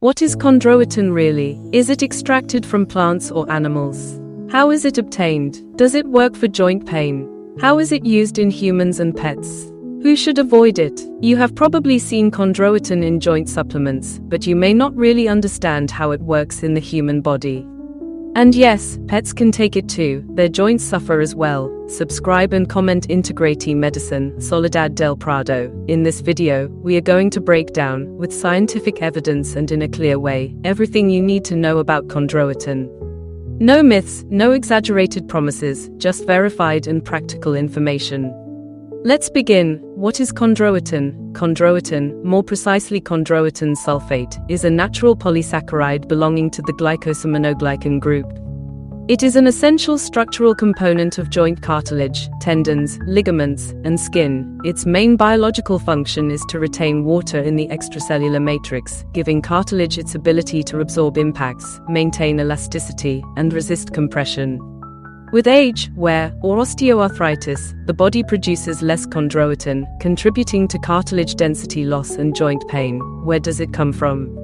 What is chondroitin really? Is it extracted from plants or animals? How is it obtained? Does it work for joint pain? How is it used in humans and pets? Who should avoid it? You have probably seen chondroitin in joint supplements, but you may not really understand how it works in the human body. And yes, pets can take it too, their joints suffer as well. Subscribe and comment. Integrative Medicine, Soledad del Prado. In this video, we are going to break down, with scientific evidence and in a clear way, everything you need to know about chondroitin. No myths, no exaggerated promises, just verified and practical information. Let's begin. What is chondroitin? Chondroitin, more precisely chondroitin sulfate, is a natural polysaccharide belonging to the glycosaminoglycan group. It is an essential structural component of joint cartilage, tendons, ligaments, and skin. Its main biological function is to retain water in the extracellular matrix, giving cartilage its ability to absorb impacts, maintain elasticity, and resist compression. With age, wear, or osteoarthritis, the body produces less chondroitin, contributing to cartilage density loss and joint pain. Where does it come from?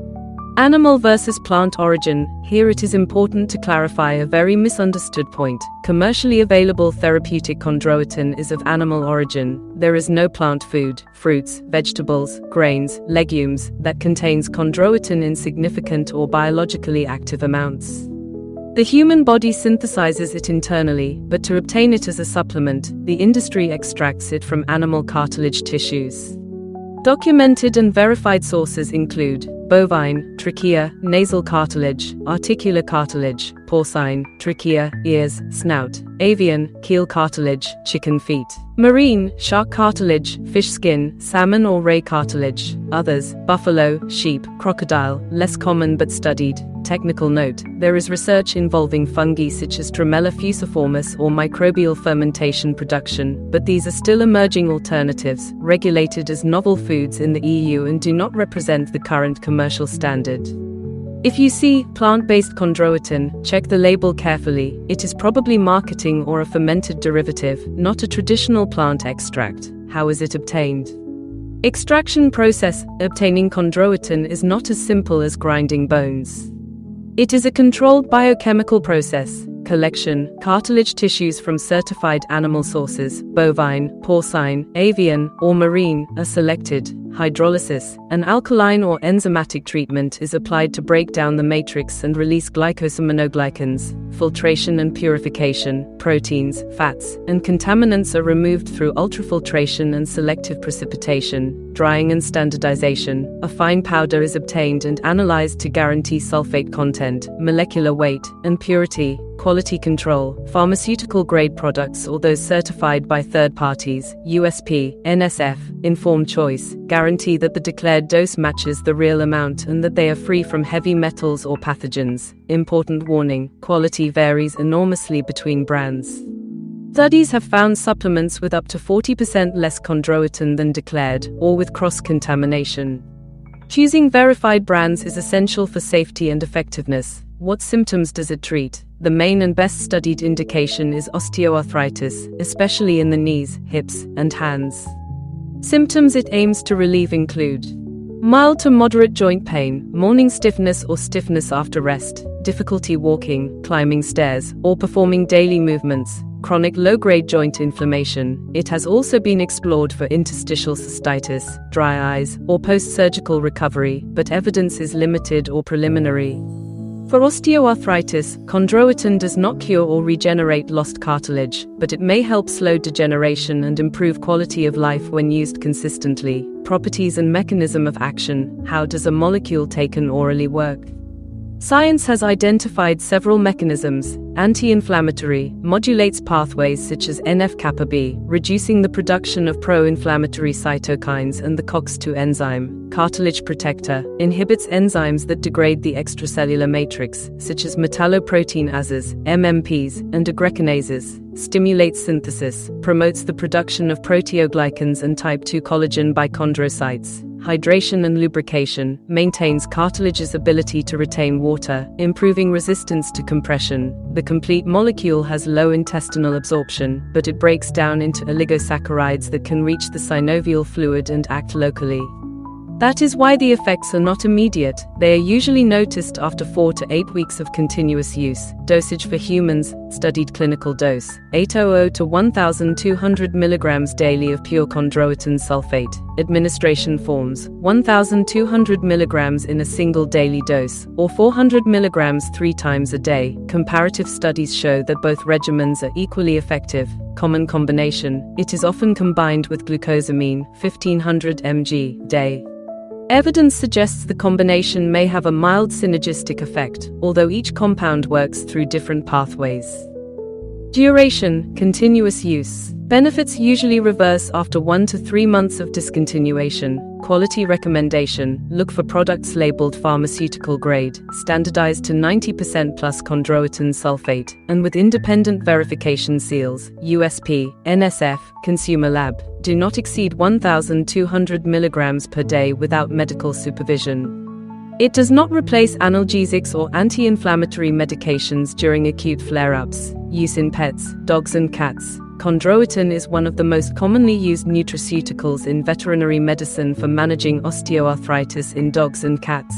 Animal versus plant origin. Here it is important to clarify a very misunderstood point. Commercially available therapeutic chondroitin is of animal origin. There is no plant food, fruits, vegetables, grains, legumes, that contains chondroitin in significant or biologically active amounts. The human body synthesizes it internally, but to obtain it as a supplement, the industry extracts it from animal cartilage tissues. Documented and verified sources include bovine, trachea, nasal cartilage, articular cartilage, porcine, trachea, ears, snout, avian, keel cartilage, chicken feet, marine, shark cartilage, fish skin, salmon or ray cartilage, others, buffalo, sheep, crocodile, less common but studied. Technical note: there is research involving fungi such as Tremella fusiformis or microbial fermentation production, but these are still emerging alternatives, regulated as novel foods in the EU and do not represent the current commercial standard. If you see plant-based chondroitin, check the label carefully. It is probably marketing or a fermented derivative, not a traditional plant extract. How is it obtained? Extraction process. Obtaining chondroitin is not as simple as grinding bones. It is a controlled biochemical process. Collection: cartilage tissues from certified animal sources, bovine, porcine, avian, or marine, are selected. Hydrolysis: an alkaline or enzymatic treatment is applied to break down the matrix and release glycosaminoglycans. Filtration and purification: proteins, fats, and contaminants are removed through ultrafiltration and selective precipitation. Drying and standardization: a fine powder is obtained and analyzed to guarantee sulfate content, molecular weight, and purity. Quality control: pharmaceutical-grade products or those certified by third parties, USP, NSF, informed choice, guarantee that the declared dose matches the real amount and that they are free from heavy metals or pathogens. Important warning: quality varies enormously between brands. Studies have found supplements with up to 40% less chondroitin than declared, or with cross-contamination. Choosing verified brands is essential for safety and effectiveness. What symptoms does it treat? The main and best studied indication is osteoarthritis, especially in the knees, hips, and hands. Symptoms it aims to relieve include mild to moderate joint pain, morning stiffness or stiffness after rest, difficulty walking, climbing stairs, or performing daily movements, chronic low-grade joint inflammation. It has also been explored for interstitial cystitis, dry eyes, or post-surgical recovery, but evidence is limited or preliminary. For osteoarthritis, chondroitin does not cure or regenerate lost cartilage, but it may help slow degeneration and improve quality of life when used consistently. Properties and mechanism of action: how does a molecule taken orally work? Science has identified several mechanisms. Anti-inflammatory, modulates pathways such as NF-kappa B, reducing the production of pro-inflammatory cytokines and the COX-2 enzyme. Cartilage protector, inhibits enzymes that degrade the extracellular matrix, such as metalloproteinases, MMPs, and agglutinases. Stimulates synthesis, promotes the production of proteoglycans and type II collagen by chondrocytes. Hydration and lubrication, maintains cartilage's ability to retain water, improving resistance to compression. The complete molecule has low intestinal absorption, but it breaks down into oligosaccharides that can reach the synovial fluid and act locally. That is why the effects are not immediate. They are usually noticed after 4 to 8 weeks of continuous use. Dosage for humans, studied clinical dose, 800 to 1,200 mg daily of pure chondroitin sulfate. Administration forms, 1,200 mg in a single daily dose, or 400 mg 3 times a day. Comparative studies show that both regimens are equally effective. Common combination, it is often combined with glucosamine, 1,500 mg day. Evidence suggests the combination may have a mild synergistic effect, although each compound works through different pathways. Duration, continuous use. Benefits usually reverse after 1 to 3 months of discontinuation. Quality recommendation, look for products labeled pharmaceutical grade, standardized to 90% plus chondroitin sulfate, and with independent verification seals, USP, NSF, Consumer Lab. Do not exceed 1,200 mg per day without medical supervision. It does not replace analgesics or anti-inflammatory medications during acute flare-ups. Use in pets, dogs and cats. Chondroitin is one of the most commonly used nutraceuticals in veterinary medicine for managing osteoarthritis in dogs and cats.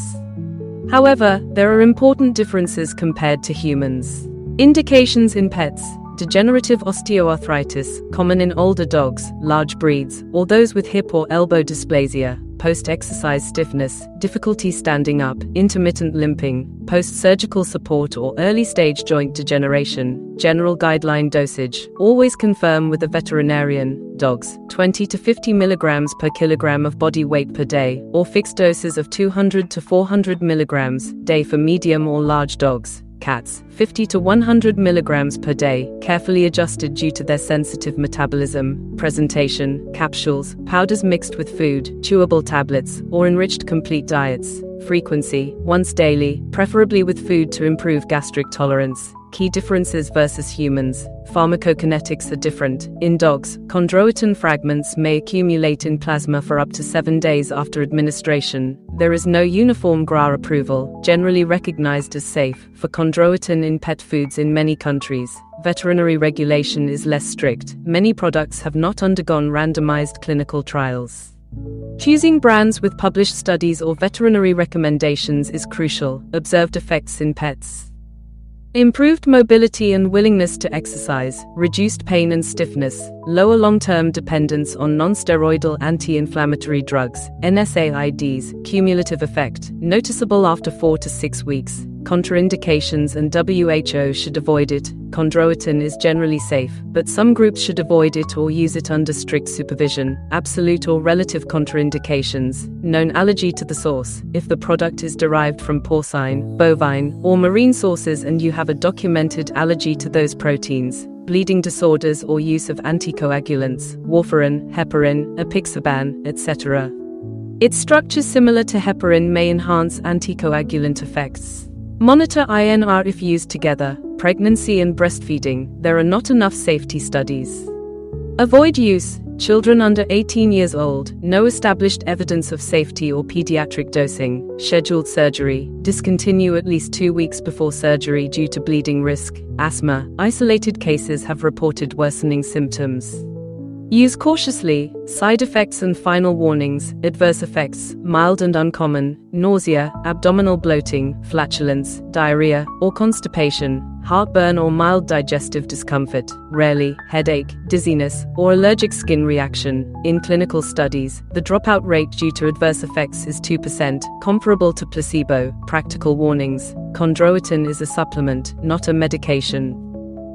However, there are important differences compared to humans. Indications in pets. Degenerative osteoarthritis, common in older dogs, large breeds, or those with hip or elbow dysplasia. Post-exercise stiffness, difficulty standing up, intermittent limping, post-surgical support or early-stage joint degeneration. General guideline dosage, always confirm with a veterinarian. Dogs, 20 to 50 mg per kilogram of body weight per day, or fixed doses of 200 to 400 mg day for medium or large dogs. Cats, 50 to 100 mg per day, carefully adjusted due to their sensitive metabolism. Presentation, capsules, powders mixed with food, chewable tablets, or enriched complete diets. Frequency, once daily, preferably with food to improve gastric tolerance. Key differences versus humans. Pharmacokinetics are different. In dogs, chondroitin fragments may accumulate in plasma for up to 7 days after administration. There is no uniform GRA approval, generally recognized as safe, for chondroitin in pet foods in many countries. Veterinary regulation is less strict. Many products have not undergone randomized clinical trials. Choosing brands with published studies or veterinary recommendations is crucial. Observed effects in pets. Improved mobility and willingness to exercise, reduced pain and stiffness, lower long-term dependence on non-steroidal anti-inflammatory drugs, NSAIDs, cumulative effect, noticeable after 4 to 6 weeks. Contraindications and WHO should avoid it. Chondroitin is generally safe, but some groups should avoid it or use it under strict supervision. Absolute or relative contraindications. Known allergy to the source. If the product is derived from porcine, bovine, or marine sources and you have a documented allergy to those proteins. Bleeding disorders or use of anticoagulants, warfarin, heparin, apixaban, etc. Its structure similar to heparin may enhance anticoagulant effects. Monitor INR if used together. Pregnancy and breastfeeding, there are not enough safety studies. Avoid use. Children under 18 years old, no established evidence of safety or pediatric dosing. Scheduled surgery, discontinue at least 2 weeks before surgery due to bleeding risk. Asthma, isolated cases have reported worsening symptoms. Use cautiously. Side effects and final warnings. Adverse effects, mild and uncommon, nausea, abdominal bloating, flatulence, diarrhea, or constipation, heartburn or mild digestive discomfort, rarely, headache, dizziness, or allergic skin reaction. In clinical studies, the dropout rate due to adverse effects is 2%, comparable to placebo. Practical warnings. Chondroitin is a supplement, not a medication.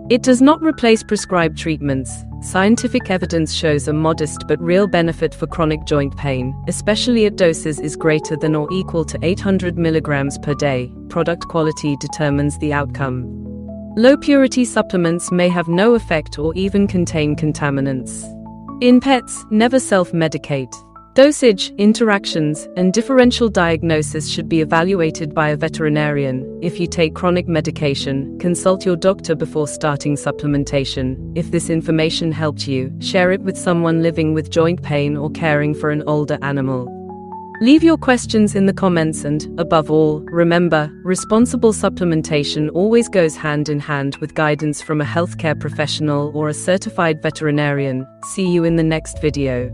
It does not replace prescribed treatments. Scientific evidence shows a modest but real benefit for chronic joint pain, especially at doses is greater than or equal to 800 mg per day. Product quality determines the outcome. Low-purity supplements may have no effect or even contain contaminants. In pets, never self-medicate. Dosage, interactions, and differential diagnosis should be evaluated by a veterinarian. If you take chronic medication, consult your doctor before starting supplementation. If this information helped you, share it with someone living with joint pain or caring for an older animal. Leave your questions in the comments and, above all, remember, responsible supplementation always goes hand in hand with guidance from a healthcare professional or a certified veterinarian. See you in the next video.